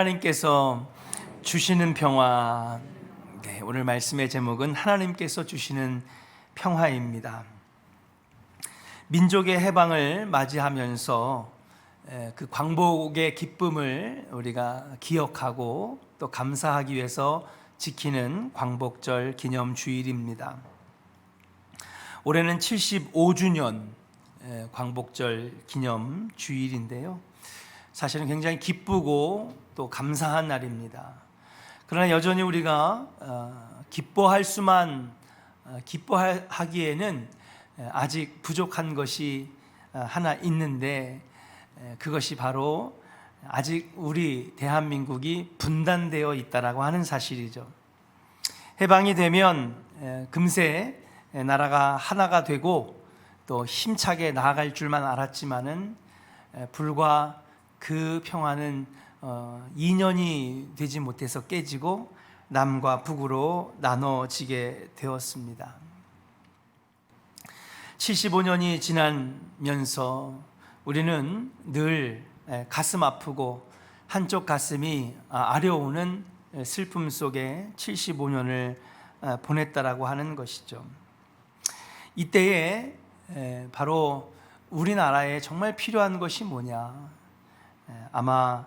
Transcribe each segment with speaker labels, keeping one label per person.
Speaker 1: 하나님께서 주시는 평화. 오늘 말씀의 제목은 하나님께서 주시는 평화입니다. 민족의 해방을 맞이하면서 그 광복의 기쁨을 우리가 기억하고 또 감사하기 위해서 지키는 광복절 기념 주일입니다. 올해는 75주년 광복절 기념 주일인데요. 사실은 굉장히 기쁘고 또 감사한 날입니다. 그러나 여전히 우리가 기뻐하기에는 아직 부족한 것이 하나 있는데, 그것이 바로 아직 우리 대한민국이 분단되어 있다라고 하는 사실이죠. 해방이 되면 금세 나라가 하나가 되고 또 힘차게 나아갈 줄만 알았지만은 불과 그 평화는 2년이 되지 못해서 깨지고 남과 북으로 나눠지게 되었습니다. 75년이 지나면서 우리는 늘 가슴 아프고 한쪽 가슴이 아려오는 슬픔 속에 75년을 보냈다라고 하는 것이죠. 이때에 바로 우리나라에 정말 필요한 것이 뭐냐? 아마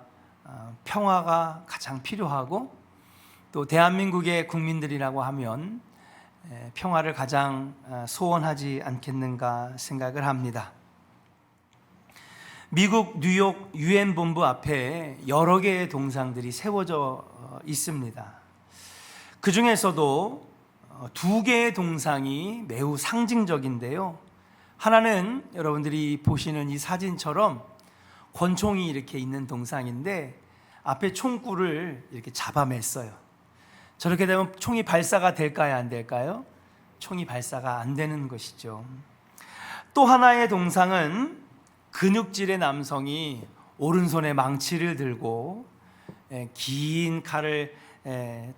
Speaker 1: 평화가 가장 필요하고, 또 대한민국의 국민들이라고 하면 평화를 가장 소원하지 않겠는가 생각을 합니다. 미국 뉴욕 유엔 본부 앞에 여러 개의 동상들이 세워져 있습니다. 그 중에서도 두 개의 동상이 매우 상징적인데요. 하나는 여러분들이 보시는 이 사진처럼 권총이 이렇게 있는 동상인데 앞에 총구를 이렇게 잡아맸어요. 저렇게 되면 총이 발사가 될까요, 안 될까요? 총이 발사가 안 되는 것이죠. 또 하나의 동상은 근육질의 남성이 오른손에 망치를 들고 긴 칼을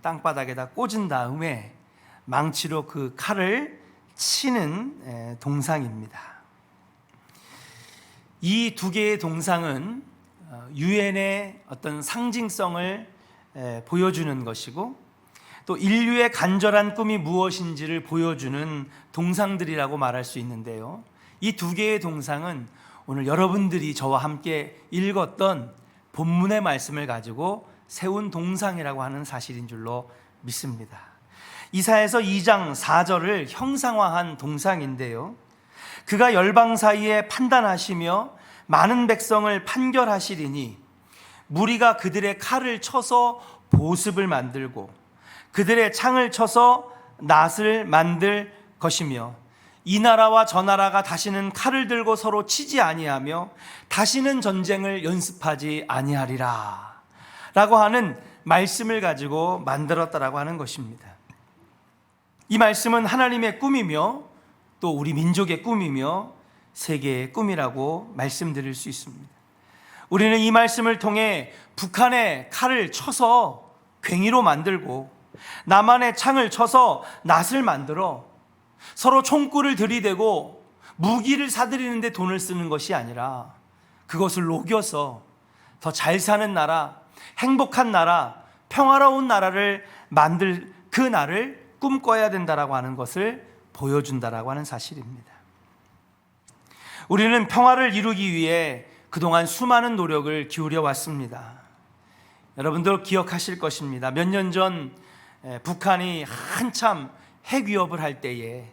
Speaker 1: 땅바닥에다 꽂은 다음에 망치로 그 칼을 치는 동상입니다. 이 두 개의 동상은 유엔의 어떤 상징성을 보여주는 것이고, 또 인류의 간절한 꿈이 무엇인지를 보여주는 동상들이라고 말할 수 있는데요. 이 두 개의 동상은 오늘 여러분들이 저와 함께 읽었던 본문의 말씀을 가지고 세운 동상이라고 하는 사실인 줄로 믿습니다. 이사야서 2장 4절을 형상화한 동상인데요. 그가 열방 사이에 판단하시며 많은 백성을 판결하시리니 무리가 그들의 칼을 쳐서 보습을 만들고 그들의 창을 쳐서 낫을 만들 것이며, 이 나라와 저 나라가 다시는 칼을 들고 서로 치지 아니하며 다시는 전쟁을 연습하지 아니하리라 라고 하는 말씀을 가지고 만들었다라고 하는 것입니다. 이 말씀은 하나님의 꿈이며 또 우리 민족의 꿈이며 세계의 꿈이라고 말씀드릴 수 있습니다. 우리는 이 말씀을 통해 북한의 칼을 쳐서 괭이로 만들고 남한의 창을 쳐서 낫을 만들어 서로 총구를 들이대고 무기를 사들이는데 돈을 쓰는 것이 아니라 그것을 녹여서 더 잘 사는 나라, 행복한 나라, 평화로운 나라를 만들 그 날을 꿈꿔야 된다라고 하는 것을 보여준다라고 하는 사실입니다. 우리는 평화를 이루기 위해 그동안 수많은 노력을 기울여 왔습니다. 여러분들 기억하실 것입니다. 몇 년 전 북한이 한참 핵 위협을 할 때에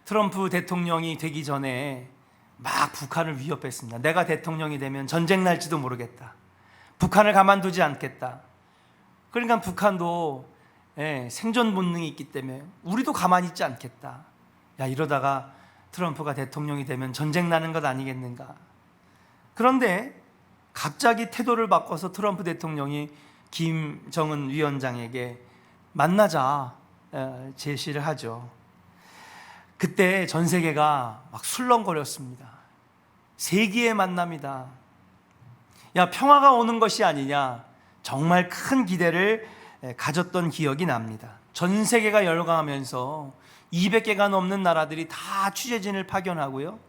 Speaker 1: 트럼프 대통령이 되기 전에 막 북한을 위협했습니다. 내가 대통령이 되면 전쟁 날지도 모르겠다. 북한을 가만두지 않겠다. 그러니까 북한도 생존 본능이 있기 때문에 우리도 가만히 있지 않겠다. 야, 이러다가 트럼프가 대통령이 되면 전쟁 나는 것 아니겠는가. 그런데 갑자기 태도를 바꿔서 트럼프 대통령이 김정은 위원장에게 만나자 제시를 하죠. 그때 전 세계가 막 술렁거렸습니다. 세기의 만남이다. 야, 평화가 오는 것이 아니냐. 정말 큰 기대를 가졌던 기억이 납니다. 전 세계가 열광하면서 200개가 넘는 나라들이 다 취재진을 파견하고요.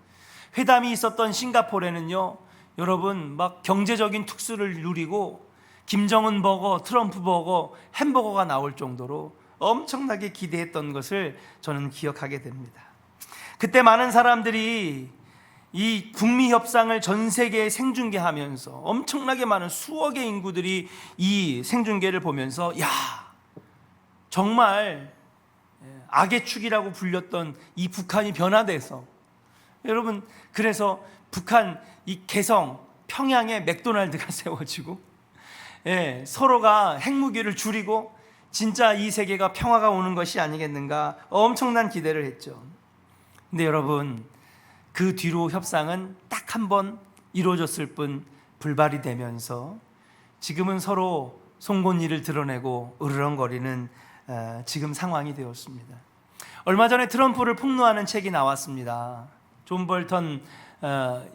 Speaker 1: 회담이 있었던 싱가포르에는요 여러분 막 경제적인 특수를 누리고 김정은 버거, 트럼프 버거, 햄버거가 나올 정도로 엄청나게 기대했던 것을 저는 기억하게 됩니다. 그때 많은 사람들이 이 북미 협상을 전 세계에 생중계하면서 엄청나게 많은 수억의 인구들이 이 생중계를 보면서 야, 정말 악의 축이라고 불렸던 이 북한이 변화돼서, 여러분 그래서 북한 이 개성 평양에 맥도날드가 세워지고 서로가 핵무기를 줄이고 진짜 이 세계가 평화가 오는 것이 아니겠는가 엄청난 기대를 했죠. 근데 여러분 그 뒤로 협상은 딱 한 번 이루어졌을 뿐 불발이 되면서 지금은 서로 송곳니를 드러내고 으르렁거리는 지금 상황이 되었습니다. 얼마 전에 트럼프를 폭로하는 책이 나왔습니다. 존 볼턴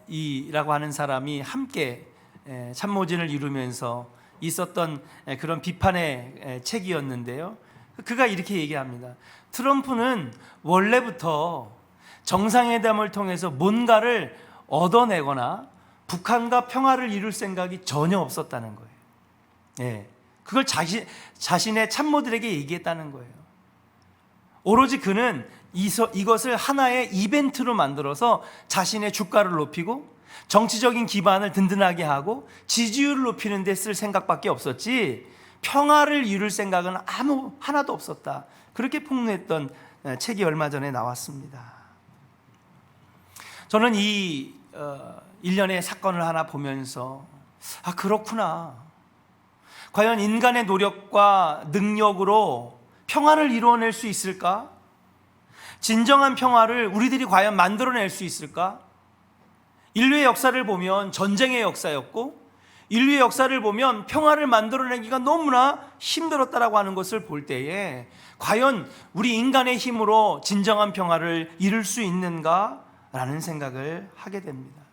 Speaker 1: 이라고 하는 사람이 함께 참모진을 이루면서 있었던 그런 비판의 책이었는데요. 그가 이렇게 얘기합니다. 트럼프는 원래부터 정상회담을 통해서 뭔가를 얻어내거나 북한과 평화를 이룰 생각이 전혀 없었다는 거예요. 그걸 자신의 참모들에게 얘기했다는 거예요. 오로지 그는 이것을 하나의 이벤트로 만들어서 자신의 주가를 높이고 정치적인 기반을 든든하게 하고 지지율을 높이는 데 쓸 생각밖에 없었지 평화를 이룰 생각은 하나도 없었다. 그렇게 폭로했던 책이 얼마 전에 나왔습니다. 저는 이 일련의 사건을 하나 보면서 그렇구나. 과연 인간의 노력과 능력으로 평화를 이루어낼 수 있을까? 진정한 평화를 우리들이 과연 만들어낼 수 있을까? 인류의 역사를 보면 전쟁의 역사였고 인류의 역사를 보면 평화를 만들어내기가 너무나 힘들었다라고 하는 것을 볼 때에 과연 우리 인간의 힘으로 진정한 평화를 이룰 수 있는가라는 생각을 하게 됩니다.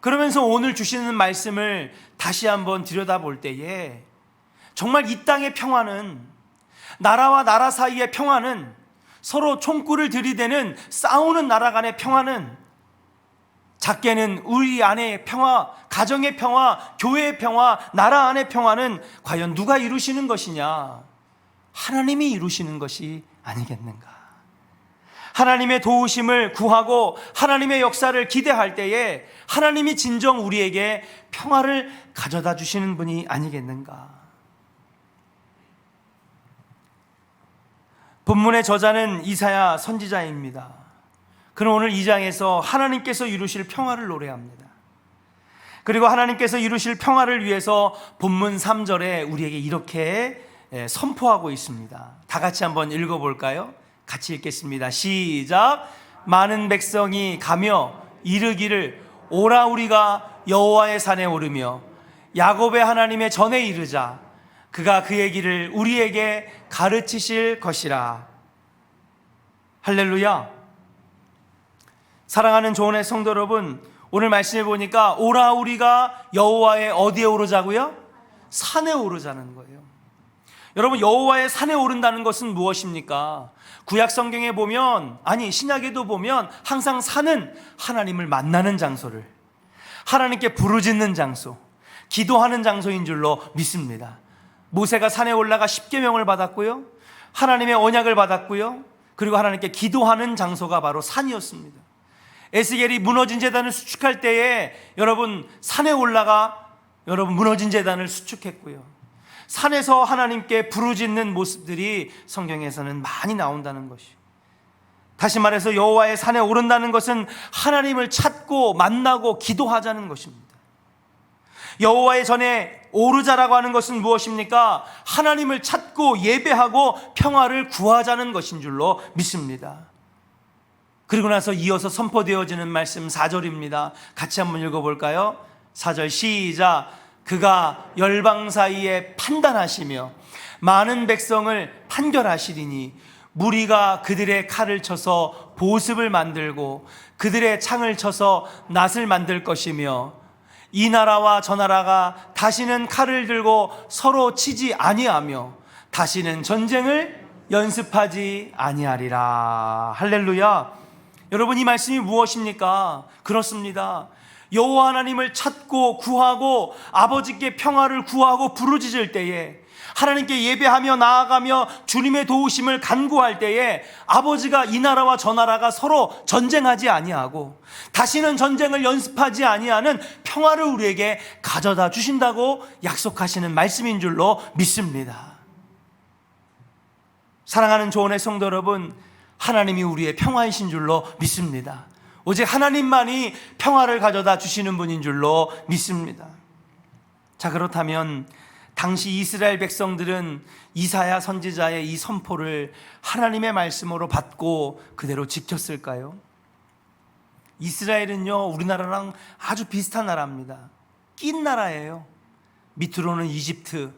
Speaker 1: 그러면서 오늘 주시는 말씀을 다시 한번 들여다볼 때에 정말 이 땅의 평화는, 나라와 나라 사이의 평화는, 서로 총구를 들이대는 싸우는 나라 간의 평화는, 작게는 우리 안의 평화, 가정의 평화, 교회의 평화, 나라 안의 평화는 과연 누가 이루시는 것이냐? 하나님이 이루시는 것이 아니겠는가? 하나님의 도우심을 구하고 하나님의 역사를 기대할 때에 하나님이 진정 우리에게 평화를 가져다 주시는 분이 아니겠는가? 본문의 저자는 이사야 선지자입니다. 그는 오늘 2장에서 하나님께서 이루실 평화를 노래합니다. 그리고 하나님께서 이루실 평화를 위해서 본문 3절에 우리에게 이렇게 선포하고 있습니다. 다 같이 한번 읽어볼까요? 같이 읽겠습니다. 시작. 많은 백성이 가며 이르기를 오라 우리가 여호와의 산에 오르며 야곱의 하나님의 전에 이르자. 그가 그의 길을 우리에게 가르치실 것이라. 할렐루야. 사랑하는 조은의 성도 여러분, 오늘 말씀해 보니까 오라 우리가 여호와의 어디에 오르자고요? 산에 오르자는 거예요. 여러분, 여호와의 산에 오른다는 것은 무엇입니까? 구약 성경에 보면, 아니 신약에도 보면 항상 산은 하나님을 만나는 장소를, 하나님께 부르짖는 장소, 기도하는 장소인 줄로 믿습니다. 모세가 산에 올라가 십계명을 받았고요, 하나님의 언약을 받았고요, 그리고 하나님께 기도하는 장소가 바로 산이었습니다. 에스겔이 무너진 제단을 수축할 때에 여러분 산에 올라가 무너진 제단을 수축했고요, 산에서 하나님께 부르짖는 모습들이 성경에서는 많이 나온다는 것이, 다시 말해서 여호와의 산에 오른다는 것은 하나님을 찾고 만나고 기도하자는 것입니다. 여호와의 전에 오르자라고 하는 것은 무엇입니까? 하나님을 찾고 예배하고 평화를 구하자는 것인 줄로 믿습니다. 그리고 나서 이어서 선포되어지는 말씀 4절입니다. 같이 한번 읽어볼까요? 4절 시작. 그가 열방 사이에 판단하시며 많은 백성을 판결하시리니 무리가 그들의 칼을 쳐서 보습을 만들고 그들의 창을 쳐서 낫을 만들 것이며 이 나라와 저 나라가 다시는 칼을 들고 서로 치지 아니하며 다시는 전쟁을 연습하지 아니하리라. 할렐루야. 여러분, 이 말씀이 무엇입니까? 그렇습니다. 여호와 하나님을 찾고 구하고 아버지께 평화를 구하고 부르짖을 때에, 하나님께 예배하며 나아가며 주님의 도우심을 간구할 때에 아버지가 이 나라와 저 나라가 서로 전쟁하지 아니하고 다시는 전쟁을 연습하지 아니하는 평화를 우리에게 가져다 주신다고 약속하시는 말씀인 줄로 믿습니다. 사랑하는 조언의 성도 여러분, 하나님이 우리의 평화이신 줄로 믿습니다. 오직 하나님만이 평화를 가져다 주시는 분인 줄로 믿습니다. 자, 그렇다면 당시 이스라엘 백성들은 이사야 선지자의 이 선포를 하나님의 말씀으로 받고 그대로 지켰을까요? 이스라엘은요, 우리나라랑 아주 비슷한 나라입니다. 낀 나라예요. 밑으로는 이집트,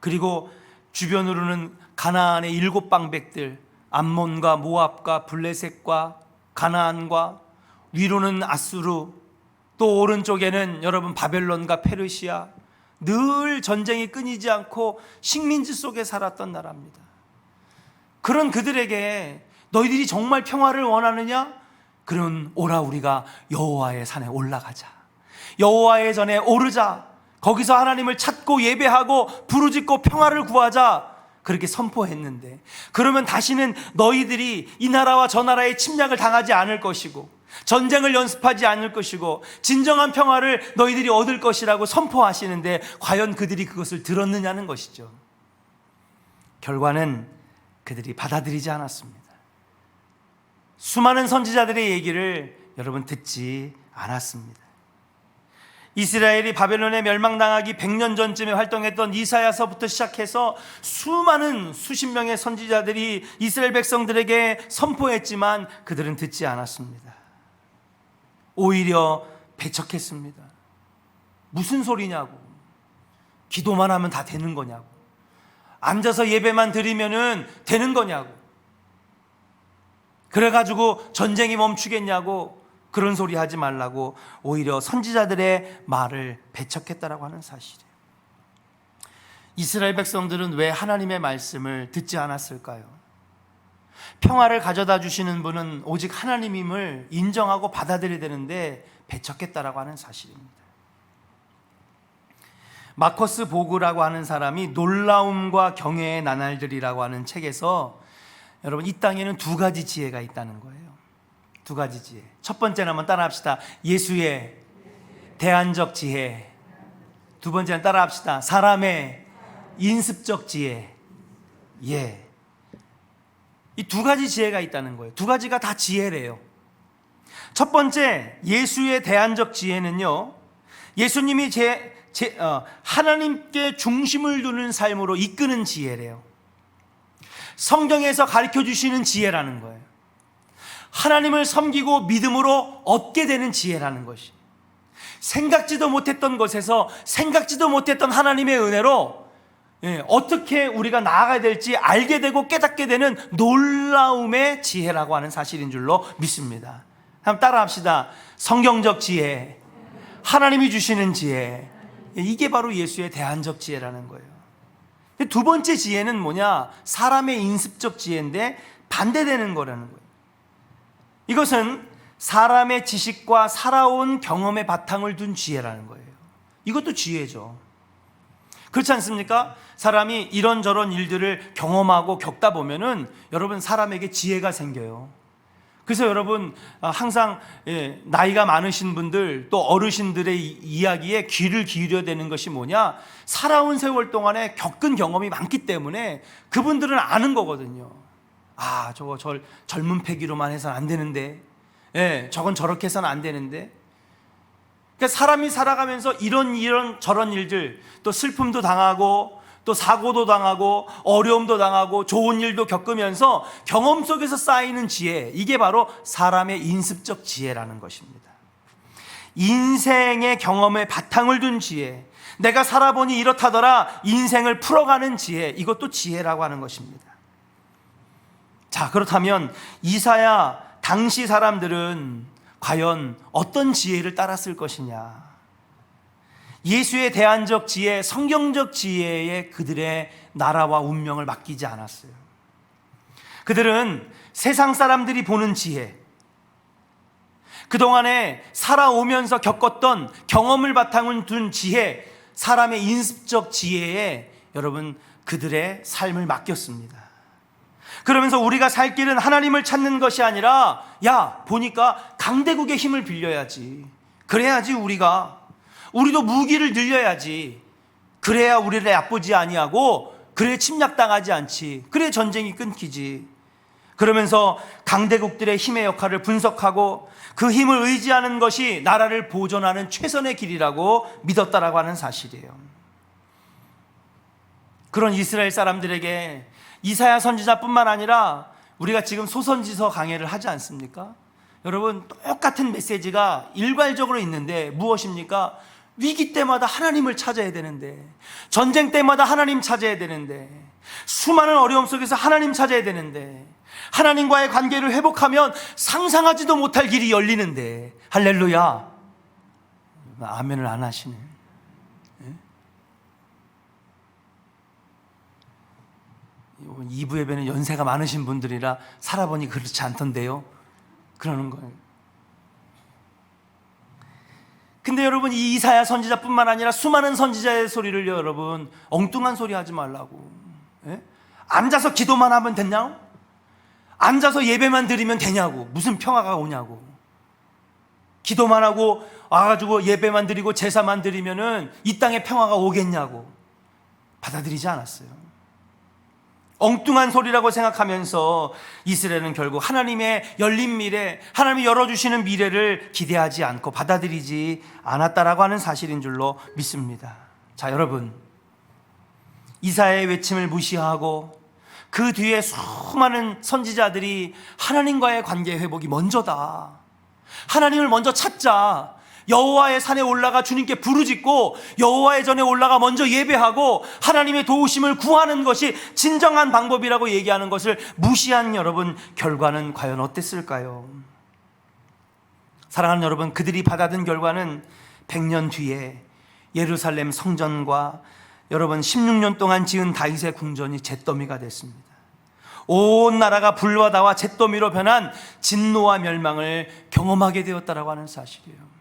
Speaker 1: 그리고 주변으로는 가나안의 7방백들, 암몬과 모압과 블레셋과 가나안과, 위로는 아수르, 또 오른쪽에는 여러분 바벨론과 페르시아, 늘 전쟁이 끊이지 않고 식민지 속에 살았던 나라입니다. 그런 그들에게 너희들이 정말 평화를 원하느냐? 그럼 오라, 우리가 여호와의 산에 올라가자. 여호와의 전에 오르자. 거기서 하나님을 찾고 예배하고 부르짖고 평화를 구하자. 그렇게 선포했는데, 그러면 다시는 너희들이 이 나라와 저 나라의 침략을 당하지 않을 것이고 전쟁을 연습하지 않을 것이고 진정한 평화를 너희들이 얻을 것이라고 선포하시는데, 과연 그들이 그것을 들었느냐는 것이죠. 결과는 그들이 받아들이지 않았습니다. 수많은 선지자들의 얘기를 여러분 듣지 않았습니다. 이스라엘이 바벨론에 멸망당하기 100년 전쯤에 활동했던 이사야서부터 시작해서 수십 명의 선지자들이 이스라엘 백성들에게 선포했지만 그들은 듣지 않았습니다. 오히려 배척했습니다. 무슨 소리냐고, 기도만 하면 다 되는 거냐고, 앉아서 예배만 드리면은 되는 거냐고, 그래가지고 전쟁이 멈추겠냐고, 그런 소리 하지 말라고 오히려 선지자들의 말을 배척했다라고 하는 사실이에요. 이스라엘 백성들은 왜 하나님의 말씀을 듣지 않았을까요? 평화를 가져다 주시는 분은 오직 하나님임을 인정하고 받아들여야 되는데 배척했다라고 하는 사실입니다. 마커스 보그라고 하는 사람이 놀라움과 경외의 나날들이라고 하는 책에서, 여러분, 이 땅에는 2가지 지혜가 있다는 거예요. 2가지 지혜. 첫 번째는 한번 따라합시다. 예수의 대안적 지혜. 두 번째는 따라합시다. 사람의 인습적 지혜. 예. 이 2가지 지혜가 있다는 거예요. 2가지가 다 지혜래요. 첫 번째, 예수의 대안적 지혜는요, 예수님이 하나님께 중심을 두는 삶으로 이끄는 지혜래요. 성경에서 가르쳐 주시는 지혜라는 거예요. 하나님을 섬기고 믿음으로 얻게 되는 지혜라는 것이, 생각지도 못했던 곳에서 생각지도 못했던 하나님의 은혜로 어떻게 우리가 나아가야 될지 알게 되고 깨닫게 되는 놀라움의 지혜라고 하는 사실인 줄로 믿습니다. 한번 따라합시다. 성경적 지혜, 하나님이 주시는 지혜, 이게 바로 예수의 대안적 지혜라는 거예요. 두 번째 지혜는 뭐냐? 사람의 인습적 지혜인데 반대되는 거라는 거예요. 이것은 사람의 지식과 살아온 경험의 바탕을 둔 지혜라는 거예요. 이것도 지혜죠. 그렇지 않습니까? 사람이 이런저런 일들을 경험하고 겪다 보면은 여러분, 사람에게 지혜가 생겨요. 그래서 여러분, 항상 나이가 많으신 분들, 또 어르신들의 이야기에 귀를 기울여야 되는 것이 뭐냐? 살아온 세월 동안에 겪은 경험이 많기 때문에 그분들은 아는 거거든요. 아, 저거 젊은 패기로만 해서는 안 되는데, 저건 저렇게 해서는 안 되는데. 그러니까 사람이 살아가면서 이런 저런 일들, 또 슬픔도 당하고 또 사고도 당하고 어려움도 당하고 좋은 일도 겪으면서 경험 속에서 쌓이는 지혜, 이게 바로 사람의 인습적 지혜라는 것입니다. 인생의 경험에 바탕을 둔 지혜, 내가 살아보니 이렇다더라 인생을 풀어가는 지혜, 이것도 지혜라고 하는 것입니다. 자, 그렇다면 이사야 당시 사람들은 과연 어떤 지혜를 따랐을 것이냐? 예수의 대안적 지혜, 성경적 지혜에 그들의 나라와 운명을 맡기지 않았어요. 그들은 세상 사람들이 보는 지혜, 그동안에 살아오면서 겪었던 경험을 바탕으로 둔 지혜, 사람의 인습적 지혜에 여러분 그들의 삶을 맡겼습니다. 그러면서 우리가 살 길은 하나님을 찾는 것이 아니라, 야 보니까 강대국의 힘을 빌려야지, 그래야지 우리도 무기를 늘려야지, 그래야 우리를 얕보지 아니하고, 그래 침략당하지 않지, 그래 전쟁이 끊기지. 그러면서 강대국들의 힘의 역할을 분석하고 그 힘을 의지하는 것이 나라를 보존하는 최선의 길이라고 믿었다라고 하는 사실이에요. 그런 이스라엘 사람들에게 이사야 선지자뿐만 아니라 우리가 지금 소선지서 강해를 하지 않습니까? 여러분, 똑같은 메시지가 일괄적으로 있는데 무엇입니까? 위기 때마다 하나님을 찾아야 되는데, 전쟁 때마다 하나님 찾아야 되는데, 수많은 어려움 속에서 하나님 찾아야 되는데, 하나님과의 관계를 회복하면 상상하지도 못할 길이 열리는데, 할렐루야. 아멘을 안 하시네. 2부 예배는 연세가 많으신 분들이라 살아보니 그렇지 않던데요, 그러는 거예요. 근데 여러분, 이 이사야 선지자뿐만 아니라 수많은 선지자의 소리를 여러분 엉뚱한 소리 하지 말라고. 앉아서 기도만 하면 됐냐고? 앉아서 예배만 드리면 되냐고? 무슨 평화가 오냐고? 기도만 하고 와가지고 예배만 드리고 제사만 드리면은 이 땅에 평화가 오겠냐고? 받아들이지 않았어요. 엉뚱한 소리라고 생각하면서 이스라엘은 결국 하나님의 열린 미래, 하나님이 열어주시는 미래를 기대하지 않고 받아들이지 않았다라고 하는 사실인 줄로 믿습니다. 자, 여러분, 이사야의 외침을 무시하고 그 뒤에 수많은 선지자들이 하나님과의 관계 회복이 먼저다, 하나님을 먼저 찾자, 여호와의 산에 올라가 주님께 부르짖고 여호와의 전에 올라가 먼저 예배하고 하나님의 도우심을 구하는 것이 진정한 방법이라고 얘기하는 것을 무시한 여러분, 결과는 과연 어땠을까요? 사랑하는 여러분, 그들이 받아든 결과는 100년 뒤에 예루살렘 성전과 여러분 16년 동안 지은 다윗의 궁전이 잿더미가 됐습니다. 온 나라가 불바다와 잿더미로 변한 진노와 멸망을 경험하게 되었다라고 하는 사실이에요.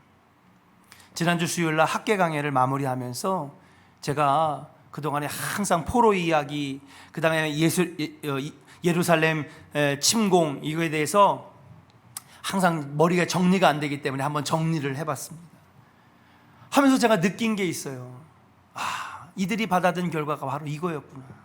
Speaker 1: 지난주 수요일날 학계 강해를 마무리하면서 제가 그동안에 항상 포로 이야기, 그 다음에 예루살렘 침공, 이거에 대해서 항상 머리가 정리가 안 되기 때문에 한번 정리를 해봤습니다. 하면서 제가 느낀 게 있어요. 이들이 받아든 결과가 바로 이거였구나.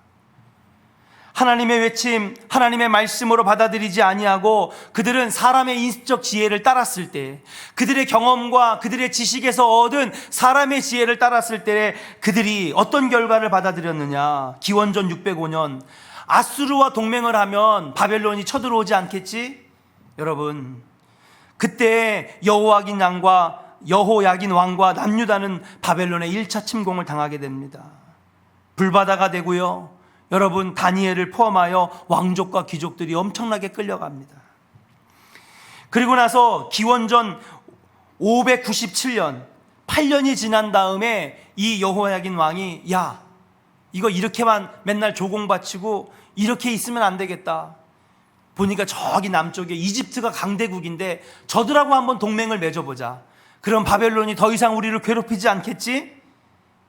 Speaker 1: 하나님의 외침, 하나님의 말씀으로 받아들이지 아니하고 그들은 사람의 인식적 지혜를 따랐을 때, 그들의 경험과 그들의 지식에서 얻은 사람의 지혜를 따랐을 때 그들이 어떤 결과를 받아들였느냐. 기원전 605년 아수르와 동맹을 하면 바벨론이 쳐들어오지 않겠지? 여러분, 그때 여호야긴 왕과 남유다는 바벨론의 1차 침공을 당하게 됩니다. 불바다가 되고요, 여러분, 다니엘을 포함하여 왕족과 귀족들이 엄청나게 끌려갑니다. 그리고 나서 기원전 597년 8년이 지난 다음에 이 여호야긴 왕이, 야, 이거 이렇게만 맨날 조공바치고 이렇게 있으면 안 되겠다. 보니까 저기 남쪽에 이집트가 강대국인데 저들하고 한번 동맹을 맺어보자. 그럼 바벨론이 더 이상 우리를 괴롭히지 않겠지?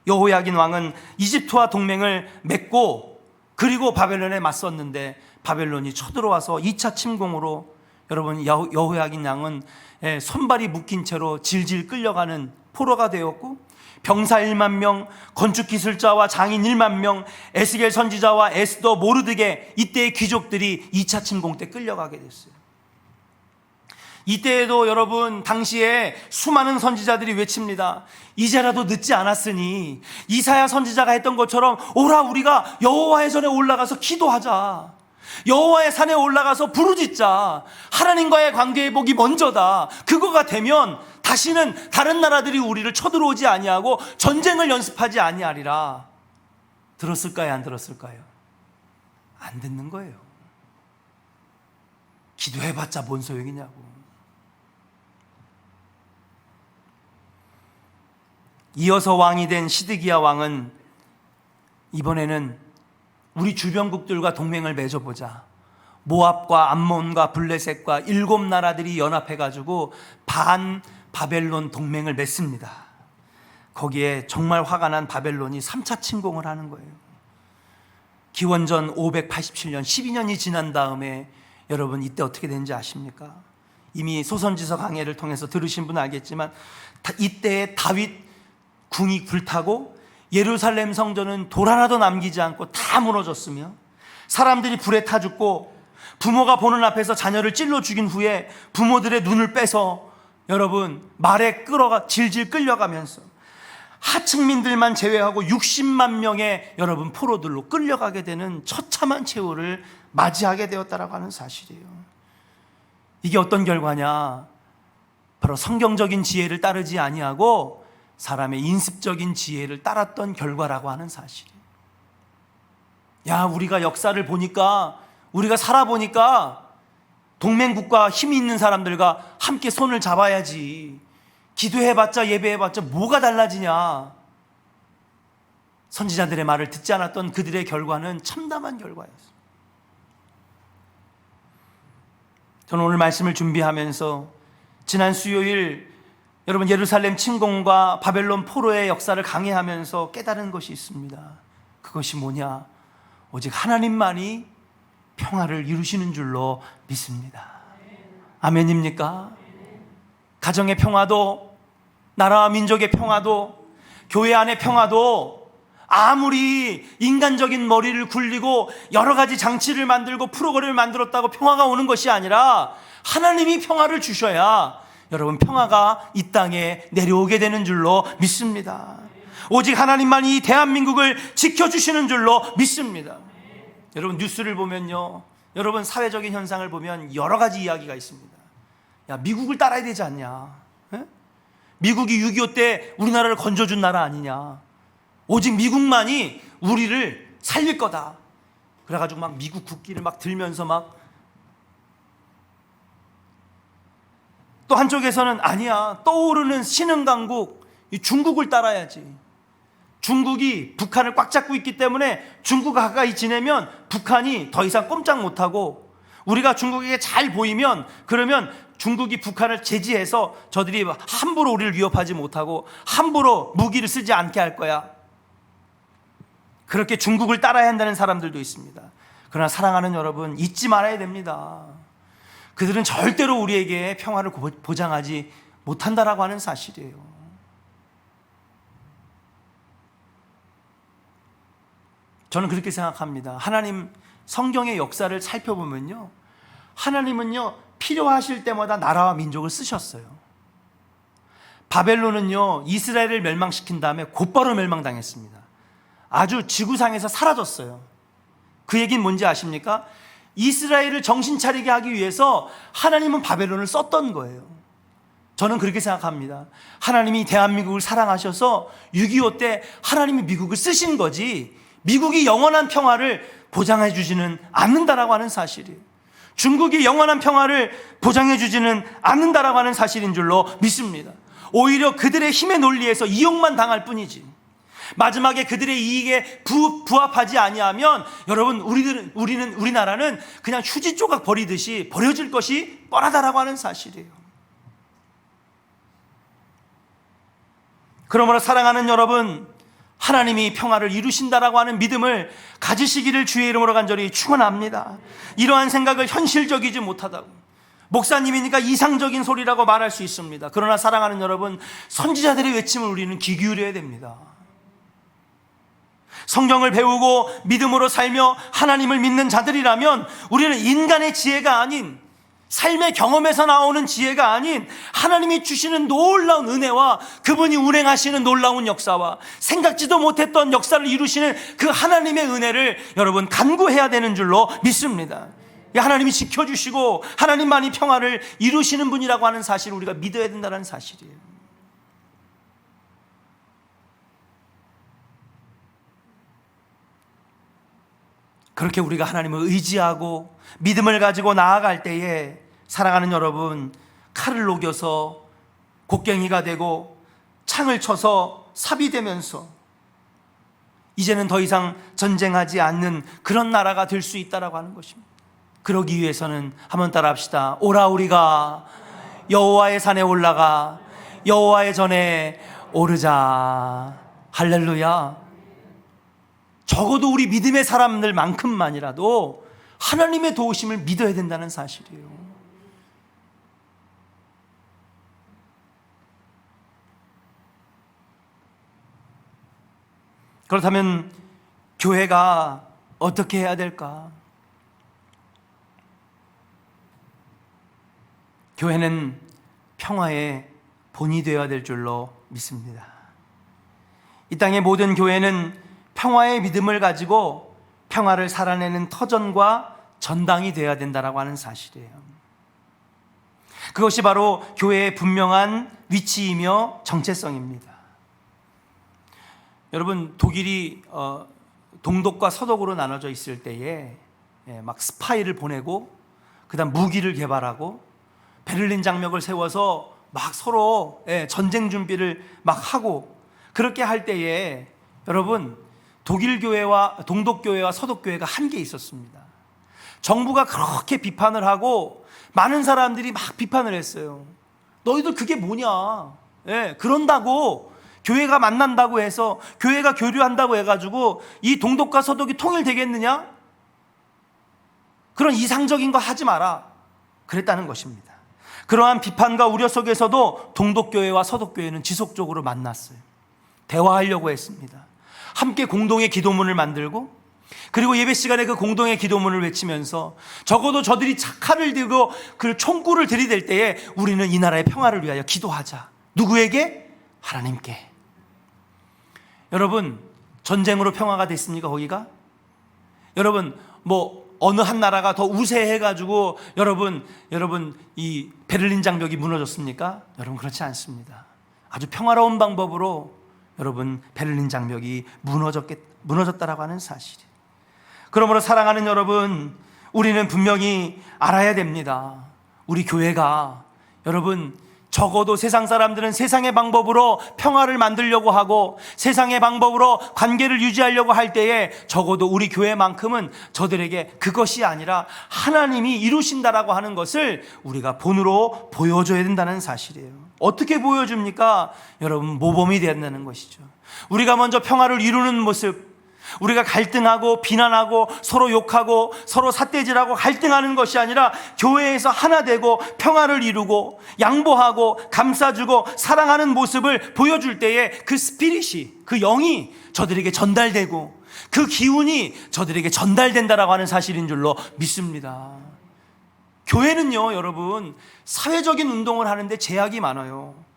Speaker 1: 여호야긴 왕은 이집트와 동맹을 맺고 그리고 바벨론에 맞섰는데 바벨론이 쳐들어와서 2차 침공으로 여러분 여호야긴 왕은 손발이 묶인 채로 질질 끌려가는 포로가 되었고, 병사 1만 명, 건축기술자와 장인 1만 명, 에스겔 선지자와 에스더 모르드게, 이때의 귀족들이 2차 침공 때 끌려가게 됐어요. 이때에도 여러분, 당시에 수많은 선지자들이 외칩니다. 이제라도 늦지 않았으니 이사야 선지자가 했던 것처럼 오라, 우리가 여호와의 전에 올라가서 기도하자, 여호와의 산에 올라가서 부르짖자. 하나님과의 관계 회복이 먼저다. 그거가 되면 다시는 다른 나라들이 우리를 쳐들어오지 아니하고 전쟁을 연습하지 아니하리라. 들었을까요? 안 들었을까요? 안 듣는 거예요. 기도해봤자 뭔 소용이냐고. 이어서 왕이 된 시드기야 왕은 이번에는 우리 주변국들과 동맹을 맺어보자, 모압과 암몬과 블레셋과 7나라들이 연합해가지고 반 바벨론 동맹을 맺습니다. 거기에 정말 화가 난 바벨론이 3차 침공을 하는 거예요. 기원전 587년 12년이 지난 다음에 여러분 이때 어떻게 되는지 아십니까? 이미 소선지서 강해를 통해서 들으신 분은 알겠지만 이때에 다윗 궁이 불타고 예루살렘 성전은 돌 하나도 남기지 않고 다 무너졌으며 사람들이 불에 타 죽고 부모가 보는 앞에서 자녀를 찔러 죽인 후에 부모들의 눈을 빼서 여러분 말에 질질 끌려가면서 하층민들만 제외하고 60만 명의 여러분 포로들로 끌려가게 되는 처참한 최후를 맞이하게 되었다라고 하는 사실이에요. 이게 어떤 결과냐? 바로 성경적인 지혜를 따르지 아니하고 사람의 인습적인 지혜를 따랐던 결과라고 하는 사실이에요. 야, 우리가 역사를 보니까, 우리가 살아보니까 동맹국가 힘이 있는 사람들과 함께 손을 잡아야지. 기도해봤자 예배해봤자 뭐가 달라지냐. 선지자들의 말을 듣지 않았던 그들의 결과는 참담한 결과였어요. 저는 오늘 말씀을 준비하면서 지난 수요일 여러분 예루살렘 침공과 바벨론 포로의 역사를 강해하면서 깨달은 것이 있습니다. 그것이 뭐냐? 오직 하나님만이 평화를 이루시는 줄로 믿습니다. 아멘입니까? 가정의 평화도, 나라와 민족의 평화도, 교회 안의 평화도 아무리 인간적인 머리를 굴리고 여러 가지 장치를 만들고 프로그램을 만들었다고 평화가 오는 것이 아니라 하나님이 평화를 주셔야 여러분 평화가 이 땅에 내려오게 되는 줄로 믿습니다. 오직 하나님만이 이 대한민국을 지켜주시는 줄로 믿습니다. 여러분 뉴스를 보면요, 여러분 사회적인 현상을 보면 여러 가지 이야기가 있습니다. 야, 미국을 따라야 되지 않냐? 에? 미국이 6.25 때 우리나라를 건져준 나라 아니냐? 오직 미국만이 우리를 살릴 거다. 그래가지고 막 미국 국기를 막 들면서 막 또 한쪽에서는 아니야, 떠오르는 신흥강국 중국을 따라야지. 중국이 북한을 꽉 잡고 있기 때문에 중국과 가까이 지내면 북한이 더 이상 꼼짝 못하고 우리가 중국에게 잘 보이면 그러면 중국이 북한을 제지해서 저들이 함부로 우리를 위협하지 못하고 함부로 무기를 쓰지 않게 할 거야. 그렇게 중국을 따라야 한다는 사람들도 있습니다. 그러나 사랑하는 여러분, 잊지 말아야 됩니다. 그들은 절대로 우리에게 평화를 보장하지 못한다라고 하는 사실이에요. 저는 그렇게 생각합니다. 하나님 성경의 역사를 살펴보면요, 하나님은요 필요하실 때마다 나라와 민족을 쓰셨어요. 바벨론은요 이스라엘을 멸망시킨 다음에 곧바로 멸망당했습니다. 아주 지구상에서 사라졌어요. 그 얘기는 뭔지 아십니까? 이스라엘을 정신 차리게 하기 위해서 하나님은 바벨론을 썼던 거예요. 저는 그렇게 생각합니다. 하나님이 대한민국을 사랑하셔서 6.25 때 하나님이 미국을 쓰신 거지 미국이 영원한 평화를 보장해 주지는 않는다라고 하는 사실이에요. 중국이 영원한 평화를 보장해 주지는 않는다라고 하는 사실인 줄로 믿습니다. 오히려 그들의 힘의 논리에서 이용만 당할 뿐이지 마지막에 그들의 이익에 부합하지 아니하면 여러분 우리나라는 그냥 휴지 조각 버리듯이 버려질 것이 뻔하다라고 하는 사실이에요. 그러므로 사랑하는 여러분, 하나님이 평화를 이루신다라고 하는 믿음을 가지시기를 주의 이름으로 간절히 축원합니다. 이러한 생각을 현실적이지 못하다고 목사님이니까 이상적인 소리라고 말할 수 있습니다. 그러나 사랑하는 여러분, 선지자들의 외침을 우리는 귀 기울여야 됩니다. 성경을 배우고 믿음으로 살며 하나님을 믿는 자들이라면 우리는 인간의 지혜가 아닌, 삶의 경험에서 나오는 지혜가 아닌 하나님이 주시는 놀라운 은혜와 그분이 운행하시는 놀라운 역사와 생각지도 못했던 역사를 이루시는 그 하나님의 은혜를 여러분 간구해야 되는 줄로 믿습니다. 하나님이 지켜주시고 하나님만이 평화를 이루시는 분이라고 하는 사실을 우리가 믿어야 된다는 사실이에요. 그렇게 우리가 하나님을 의지하고 믿음을 가지고 나아갈 때에 사랑하는 여러분, 칼을 녹여서 곡괭이가 되고 창을 쳐서 삽이 되면서 이제는 더 이상 전쟁하지 않는 그런 나라가 될 수 있다라고 하는 것입니다. 그러기 위해서는 한번 따라합시다. 오라 우리가 여호와의 산에 올라가 여호와의 전에 오르자. 할렐루야. 적어도 우리 믿음의 사람들만큼만이라도 하나님의 도우심을 믿어야 된다는 사실이에요. 그렇다면 교회가 어떻게 해야 될까? 교회는 평화의 본이 되어야 될 줄로 믿습니다. 이 땅의 모든 교회는 평화의 믿음을 가지고 평화를 살아내는 터전과 전당이 되어야 된다라고 하는 사실이에요. 그것이 바로 교회의 분명한 위치이며 정체성입니다. 여러분, 독일이 동독과 서독으로 나눠져 있을 때에 막 스파이를 보내고 그다음 무기를 개발하고 베를린 장벽을 세워서 막 서로 전쟁 준비를 막 하고 그렇게 할 때에 여러분, 독일 교회와 동독 교회와 서독 교회가 한계 있었습니다. 정부가 그렇게 비판을 하고 많은 사람들이 막 비판을 했어요. 너희들 그게 뭐냐? 그런다고 교회가 만난다고 해서 교회가 교류한다고 해가지고 이 동독과 서독이 통일되겠느냐? 그런 이상적인 거 하지 마라. 그랬다는 것입니다. 그러한 비판과 우려 속에서도 동독교회와 서독교회는 지속적으로 만났어요. 대화하려고 했습니다. 함께 공동의 기도문을 만들고 그리고 예배 시간에 그 공동의 기도문을 외치면서 적어도 저들이 칼을 들고 그 총구를 들이댈 때에 우리는 이 나라의 평화를 위하여 기도하자. 누구에게? 하나님께. 여러분, 전쟁으로 평화가 됐습니까? 거기가? 여러분, 어느 한 나라가 더 우세해가지고 여러분 이 베를린 장벽이 무너졌습니까? 여러분, 그렇지 않습니다. 아주 평화로운 방법으로 여러분 베를린 장벽이 무너졌다라고 하는 사실이. 그러므로 사랑하는 여러분, 우리는 분명히 알아야 됩니다. 우리 교회가 여러분 적어도 세상 사람들은 세상의 방법으로 평화를 만들려고 하고 세상의 방법으로 관계를 유지하려고 할 때에 적어도 우리 교회만큼은 저들에게 그것이 아니라 하나님이 이루신다라고 하는 것을 우리가 본으로 보여줘야 된다는 사실이에요. 어떻게 보여줍니까? 여러분, 모범이 된다는 것이죠. 우리가 먼저 평화를 이루는 모습, 우리가 갈등하고 비난하고 서로 욕하고 서로 삿대질하고 갈등하는 것이 아니라 교회에서 하나 되고 평화를 이루고 양보하고 감싸주고 사랑하는 모습을 보여줄 때에 그 스피릿이, 그 영이 저들에게 전달되고 그 기운이 저들에게 전달된다라고 하는 사실인 줄로 믿습니다. 교회는요, 여러분, 사회적인 운동을 하는데 제약이 많아요.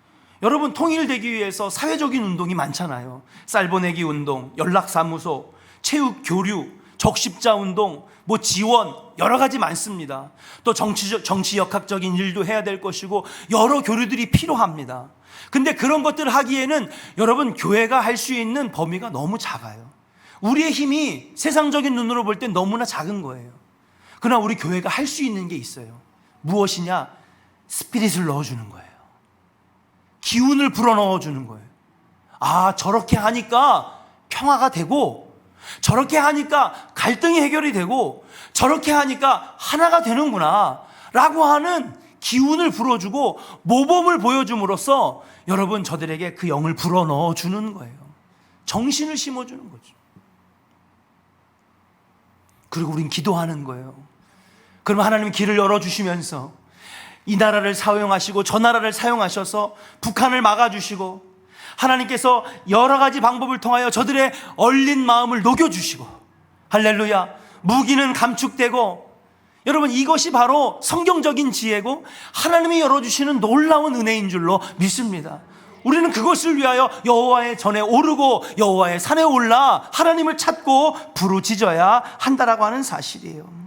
Speaker 1: 여러분, 통일되기 위해서 사회적인 운동이 많잖아요. 쌀 보내기 운동, 연락사무소, 체육 교류, 적십자 운동, 지원, 여러 가지 많습니다. 또 정치 역학적인 일도 해야 될 것이고 여러 교류들이 필요합니다. 근데 그런 것들을 하기에는 여러분, 교회가 할 수 있는 범위가 너무 작아요. 우리의 힘이 세상적인 눈으로 볼 때 너무나 작은 거예요. 그러나 우리 교회가 할 수 있는 게 있어요. 무엇이냐? 스피릿을 넣어주는 거예요. 기운을 불어넣어주는 거예요. 아, 저렇게 하니까 평화가 되고 저렇게 하니까 갈등이 해결이 되고 저렇게 하니까 하나가 되는구나 라고 하는 기운을 불어주고 모범을 보여줌으로써 여러분, 저들에게 그 영을 불어넣어주는 거예요. 정신을 심어주는 거죠. 그리고 우린 기도하는 거예요. 그럼 하나님이 길을 열어주시면서 이 나라를 사용하시고 저 나라를 사용하셔서 북한을 막아주시고 하나님께서 여러 가지 방법을 통하여 저들의 얼린 마음을 녹여주시고, 할렐루야, 무기는 감축되고, 여러분, 이것이 바로 성경적인 지혜고 하나님이 열어주시는 놀라운 은혜인 줄로 믿습니다. 우리는 그것을 위하여 여호와의 전에 오르고 여호와의 산에 올라 하나님을 찾고 부르짖어야 한다라고 하는 사실이에요.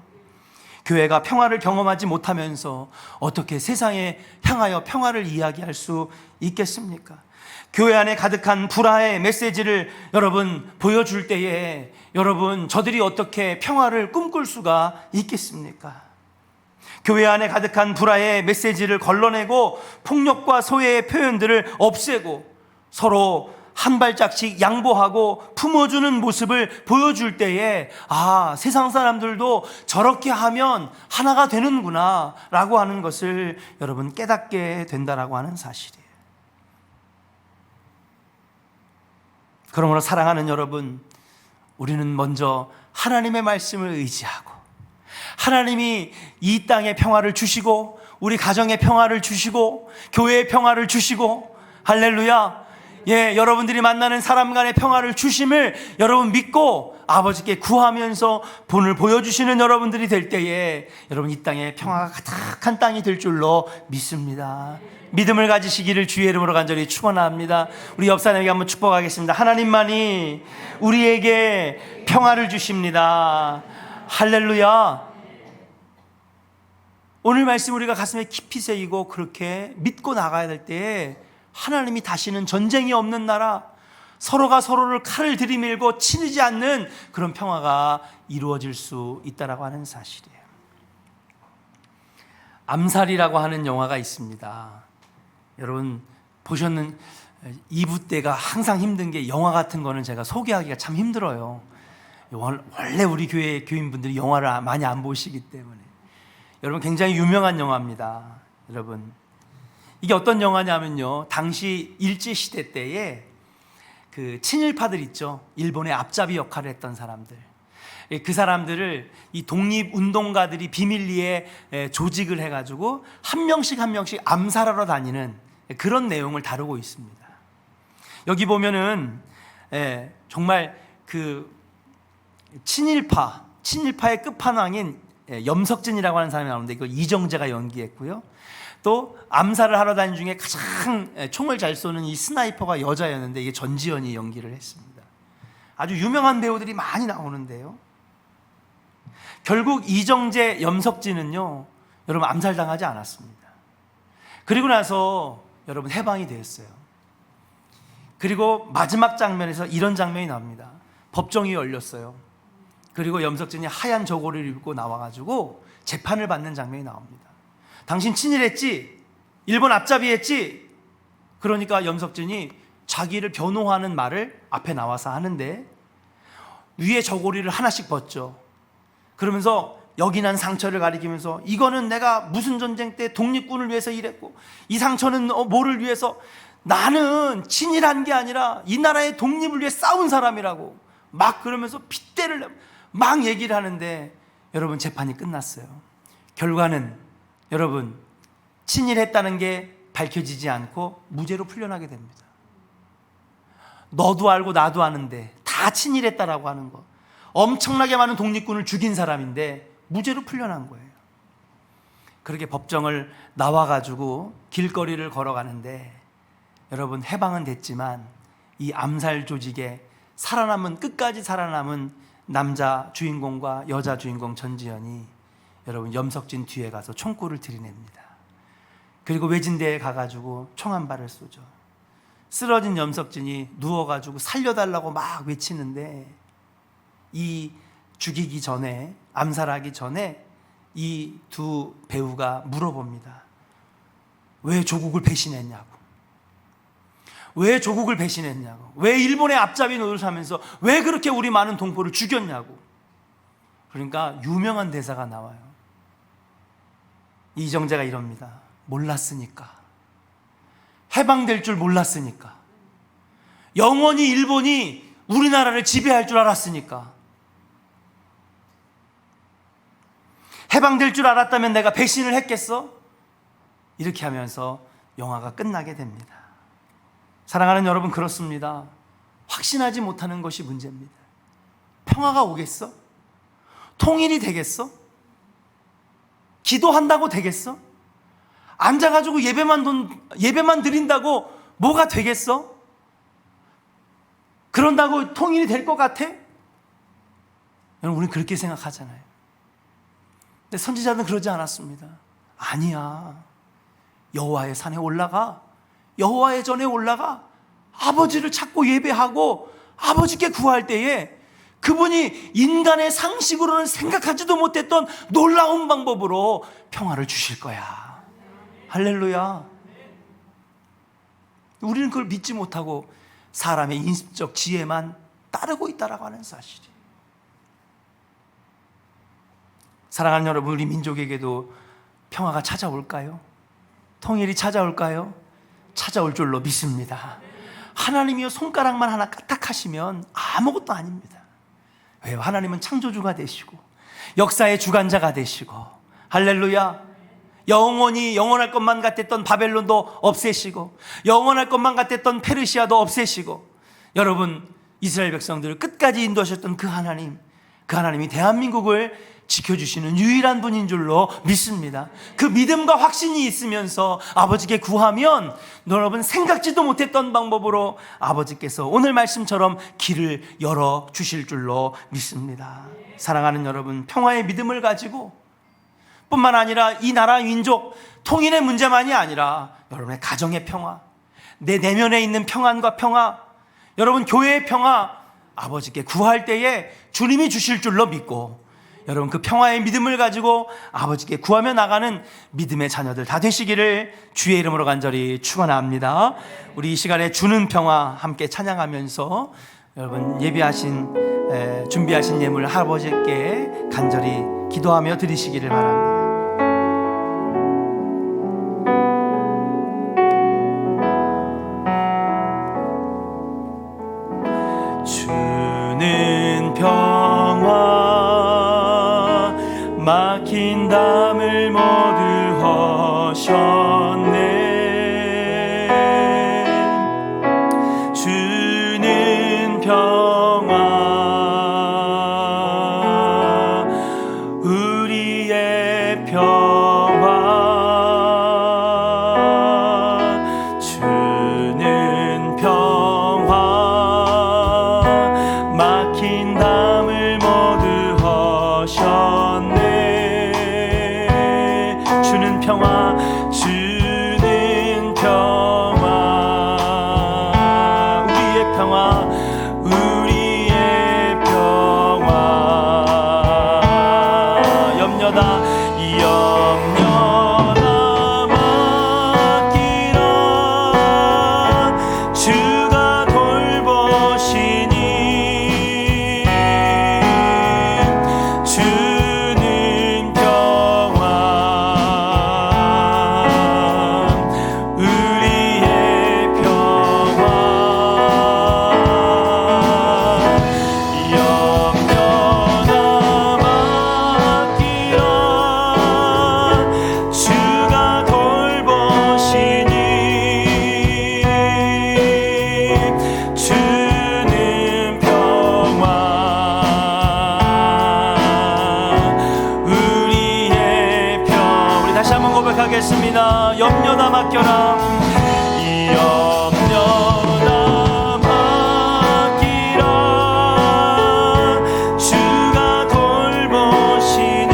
Speaker 1: 교회가 평화를 경험하지 못하면서 어떻게 세상에 향하여 평화를 이야기할 수 있겠습니까? 교회 안에 가득한 불화의 메시지를 여러분 보여줄 때에 여러분, 저들이 어떻게 평화를 꿈꿀 수가 있겠습니까? 교회 안에 가득한 불화의 메시지를 걸러내고 폭력과 소외의 표현들을 없애고 서로 한 발짝씩 양보하고 품어주는 모습을 보여줄 때에 세상 사람들도 저렇게 하면 하나가 되는구나 라고 하는 것을 여러분 깨닫게 된다라고 하는 사실이에요. 그러므로 사랑하는 여러분, 우리는 먼저 하나님의 말씀을 의지하고 하나님이 이 땅에 평화를 주시고 우리 가정에 평화를 주시고 교회에 평화를 주시고 할렐루야, 여러분들이 만나는 사람 간의 평화를 주심을 여러분 믿고 아버지께 구하면서 본을 보여주시는 여러분들이 될 때에 여러분 이 땅에 평화가 가득한 땅이 될 줄로 믿습니다. 믿음을 가지시기를 주의 이름으로 간절히 축원합니다. 우리 옆 사람에게 한번 축복하겠습니다. 하나님만이 우리에게 평화를 주십니다. 할렐루야. 오늘 말씀 우리가 가슴에 깊이 새기고 그렇게 믿고 나가야 될 때에 하나님이 다시는 전쟁이 없는 나라, 서로가 서로를 칼을 들이밀고 치르지 않는 그런 평화가 이루어질 수 있다라고 하는 사실이에요. 암살이라고 하는 영화가 있습니다. 여러분 보셨는 2부 때가 항상 힘든 게 영화 같은 거는 제가 소개하기가 참 힘들어요. 원래 우리 교회 교인분들이 영화를 많이 안 보시기 때문에. 여러분 굉장히 유명한 영화입니다. 여러분 이게 어떤 영화냐면요, 당시 일제시대 때에 그 친일파들 있죠, 일본의 앞잡이 역할을 했던 사람들, 그 사람들을 이 독립운동가들이 비밀리에 조직을 해가지고 한 명씩 한 명씩 암살하러 다니는 그런 내용을 다루고 있습니다. 여기 보면은 정말 그 친일파의 끝판왕인 염석진이라고 하는 사람이 나오는데 이거 이정재가 연기했고요. 또 암살을 하러 다니는 중에 가장 총을 잘 쏘는 이 스나이퍼가 여자였는데 이게 전지현이 연기를 했습니다. 아주 유명한 배우들이 많이 나오는데요, 결국 이정재, 염석진은요 여러분 암살당하지 않았습니다. 그리고 나서 여러분 해방이 되었어요. 그리고 마지막 장면에서 이런 장면이 나옵니다. 법정이 열렸어요. 그리고 염석진이 하얀 저고리를 입고 나와가지고 재판을 받는 장면이 나옵니다. 당신 친일했지? 일본 앞잡이 했지? 그러니까 염석진이 자기를 변호하는 말을 앞에 나와서 하는데 위에 저고리를 하나씩 벗죠. 그러면서 여기 난 상처를 가리키면서 이거는 내가 무슨 전쟁 때 독립군을 위해서 일했고 이 상처는 뭐를 위해서, 나는 친일한 게 아니라 이 나라의 독립을 위해 싸운 사람이라고 막 그러면서 핏대를 막 얘기를 하는데 여러분 재판이 끝났어요. 결과는 여러분 친일했다는 게 밝혀지지 않고 무죄로 풀려나게 됩니다. 너도 알고 나도 아는데 다 친일했다라고 하는 거, 엄청나게 많은 독립군을 죽인 사람인데 무죄로 풀려난 거예요. 그렇게 법정을 나와가지고 길거리를 걸어가는데 여러분 해방은 됐지만 이 암살 조직에 끝까지 살아남은 남자 주인공과 여자 주인공 전지현이 여러분 염석진 뒤에 가서 총구를 들이냅니다. 그리고 외진대에 가가지고 총 한 발을 쏘죠. 쓰러진 염석진이 누워가지고 살려달라고 막 외치는데 이 죽이기 전에, 암살하기 전에 이 두 배우가 물어봅니다. 왜 조국을 배신했냐고, 왜 조국을 배신했냐고, 왜 일본의 앞잡이 노릇하면서 왜 그렇게 우리 많은 동포를 죽였냐고. 그러니까 유명한 대사가 나와요. 이정재가 이럽니다. 몰랐으니까, 해방될 줄 몰랐으니까, 영원히 일본이 우리나라를 지배할 줄 알았으니까, 해방될 줄 알았다면 내가 배신을 했겠어? 이렇게 하면서 영화가 끝나게 됩니다. 사랑하는 여러분, 그렇습니다. 확신하지 못하는 것이 문제입니다. 평화가 오겠어? 통일이 되겠어? 기도한다고 되겠어? 앉아가지고 예배만 드린다고 뭐가 되겠어? 그런다고 통일이 될 것 같아? 여러분, 우리는 그렇게 생각하잖아요. 근데 선지자는 그러지 않았습니다. 아니야, 여호와의 산에 올라가, 여호와의 전에 올라가 아버지를 찾고 예배하고 아버지께 구할 때에 그분이 인간의 상식으로는 생각하지도 못했던 놀라운 방법으로 평화를 주실 거야. 할렐루야. 우리는 그걸 믿지 못하고 사람의 인습적 지혜만 따르고 있다라고 하는 사실이에요. 사랑하는 여러분, 우리 민족에게도 평화가 찾아올까요? 통일이 찾아올까요? 찾아올 줄로 믿습니다. 하나님이여 손가락만 하나 까딱하시면 아무것도 아닙니다. 왜요? 하나님은 창조주가 되시고 역사의 주관자가 되시고, 할렐루야, 영원히 영원할 것만 같았던 바벨론도 없애시고 영원할 것만 같았던 페르시아도 없애시고, 여러분 이스라엘 백성들을 끝까지 인도하셨던 그 하나님이 대한민국을 지켜주시는 유일한 분인 줄로 믿습니다. 그 믿음과 확신이 있으면서 아버지께 구하면 여러분 생각지도 못했던 방법으로 아버지께서 오늘 말씀처럼 길을 열어주실 줄로 믿습니다. 사랑하는 여러분, 평화의 믿음을 가지고 뿐만 아니라 이 나라 민족 통일의 문제만이 아니라 여러분의 가정의 평화, 내 내면에 있는 평안과 평화, 여러분 교회의 평화, 아버지께 구할 때에 주님이 주실 줄로 믿고, 여러분 그 평화의 믿음을 가지고 아버지께 구하며 나가는 믿음의 자녀들 다 되시기를 주의 이름으로 간절히 축원합니다. 우리 이 시간에 주는 평화 함께 찬양하면서 여러분 준비하신 예물 아버지께 간절히 기도하며 드리시기를 바랍니다. 주는 평화 막힌 담을 모두 허셨네. 주는 평화, 우리의 평화. 주는 평화 막힌 담을 모두 허셨네. 평화, 주는 평화, 우리의 평화, 우리의 평화. 염려다 맡기라. 주가 돌보시니 주는 고백하겠습니다. 염려다 맡겨라. 염려다 맡기라. 주가 돌보시니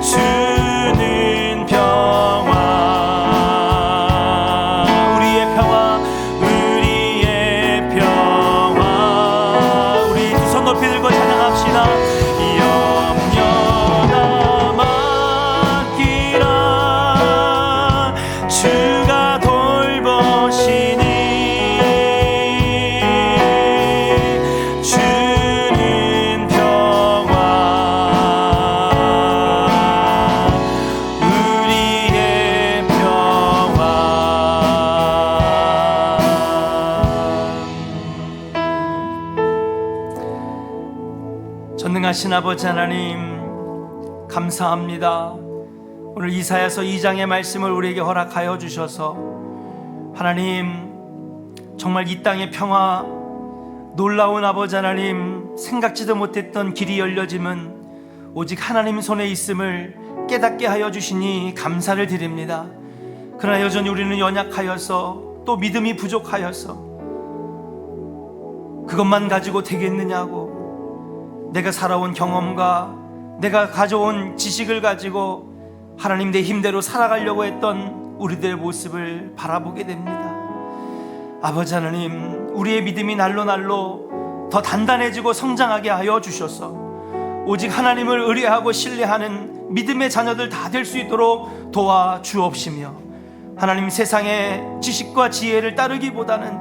Speaker 1: 주는 평화, 우리의 평화, 우리의 평화. 우리 두 손 높이 들고 찬양합시다. 주가 돌보시니 주는 평화, 우리의 평화. 전능하신 아버지 하나님, 감사합니다. 오늘 이사야서 2장의 말씀을 우리에게 허락하여 주셔서 하나님, 정말 이 땅의 평화, 놀라운 아버지 하나님, 생각지도 못했던 길이 열려짐은 오직 하나님 손에 있음을 깨닫게 하여 주시니 감사를 드립니다. 그러나 여전히 우리는 연약하여서 또 믿음이 부족하여서 그것만 가지고 되겠느냐고, 내가 살아온 경험과 내가 가져온 지식을 가지고 하나님 내 힘대로 살아가려고 했던 우리들의 모습을 바라보게 됩니다. 아버지 하나님, 우리의 믿음이 날로 날로 더 단단해지고 성장하게 하여 주셔서 오직 하나님을 의뢰하고 신뢰하는 믿음의 자녀들 다 될 수 있도록 도와주옵시며, 하나님, 세상의 지식과 지혜를 따르기보다는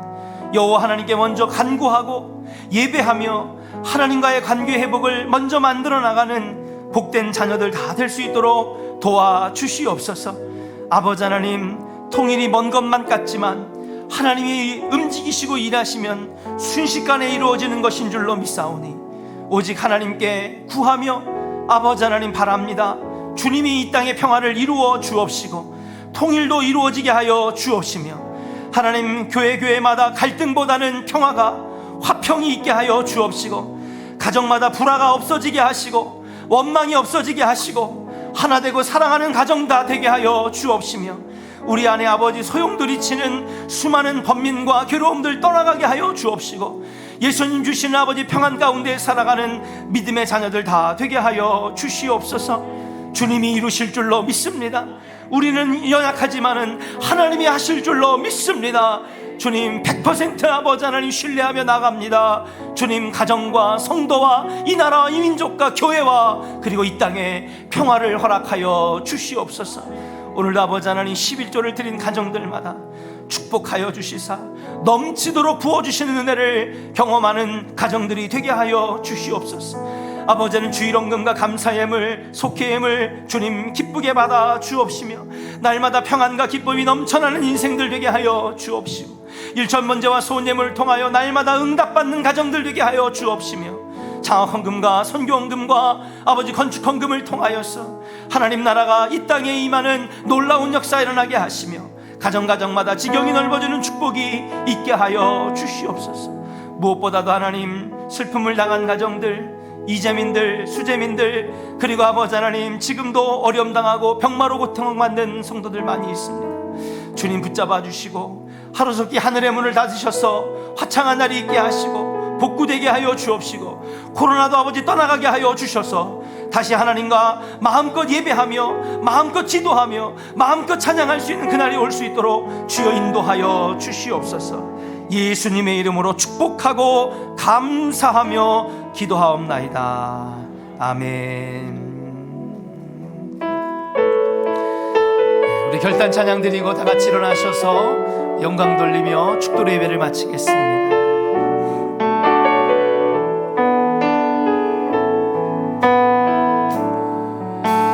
Speaker 1: 여호와 하나님께 먼저 간구하고 예배하며 하나님과의 관계 회복을 먼저 만들어 나가는 복된 자녀들 다 될 수 있도록 도와주시옵소서. 아버지 하나님, 통일이 먼 것만 같지만 하나님이 움직이시고 일하시면 순식간에 이루어지는 것인 줄로 믿사오니 오직 하나님께 구하며 아버지 하나님 바랍니다. 주님이 이 땅의 평화를 이루어 주옵시고 통일도 이루어지게 하여 주옵시며 하나님, 교회마다 갈등보다는 평화가 화평이 있게 하여 주옵시고 가정마다 불화가 없어지게 하시고 원망이 없어지게 하시고 하나 되고 사랑하는 가정 다 되게 하여 주옵시며 우리 안에 아버지 소용돌이치는 수많은 번민과 괴로움들 떠나가게 하여 주옵시고 예수님 주시는 아버지 평안 가운데 살아가는 믿음의 자녀들 다 되게 하여 주시옵소서. 주님이 이루실 줄로 믿습니다. 우리는 연약하지만은 하나님이 하실 줄로 믿습니다. 주님 100% 아버지 하나님 신뢰하며 나갑니다. 주님, 가정과 성도와 이 나라와 이 민족과 교회와 그리고 이 땅에 평화를 허락하여 주시옵소서. 오늘도 아버지 하나님 11조를 드린 가정들마다 축복하여 주시사 넘치도록 부어주시는 은혜를 경험하는 가정들이 되게 하여 주시옵소서. 아버지는 주일원금과 감사예물, 속회예물 주님 기쁘게 받아 주옵시며 날마다 평안과 기쁨이 넘쳐나는 인생들 되게 하여 주옵시고 일천번제와 소원예물을 통하여 날마다 응답받는 가정들 되게 하여 주옵시며 장학헌금과 선교헌금과 아버지 건축헌금을 통하여서 하나님 나라가 이 땅에 임하는 놀라운 역사 일어나게 하시며 가정마다 지경이 넓어지는 축복이 있게 하여 주시옵소서. 무엇보다도 하나님, 슬픔을 당한 가정들, 이재민들, 수재민들, 그리고 아버지 하나님, 지금도 어려움 당하고 병마로 고통받는 성도들 많이 있습니다. 주님 붙잡아 주시고 하루속히 하늘의 문을 닫으셔서 화창한 날이 있게 하시고 복구되게 하여 주옵시고 코로나도 아버지 떠나가게 하여 주셔서 다시 하나님과 마음껏 예배하며 마음껏 기도하며 마음껏 찬양할 수 있는 그날이 올 수 있도록 주여 인도하여 주시옵소서. 예수님의 이름으로 축복하고 감사하며 기도하옵나이다. 아멘. 우리 결단 찬양 드리고 다 같이 일어나셔서 영광 돌리며 축도의 예배를 마치겠습니다.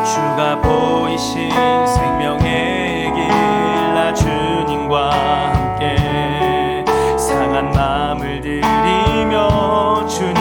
Speaker 1: 주가 보이신 생명의 길, 나 주님과 함께 상한 마음을 드리며 주님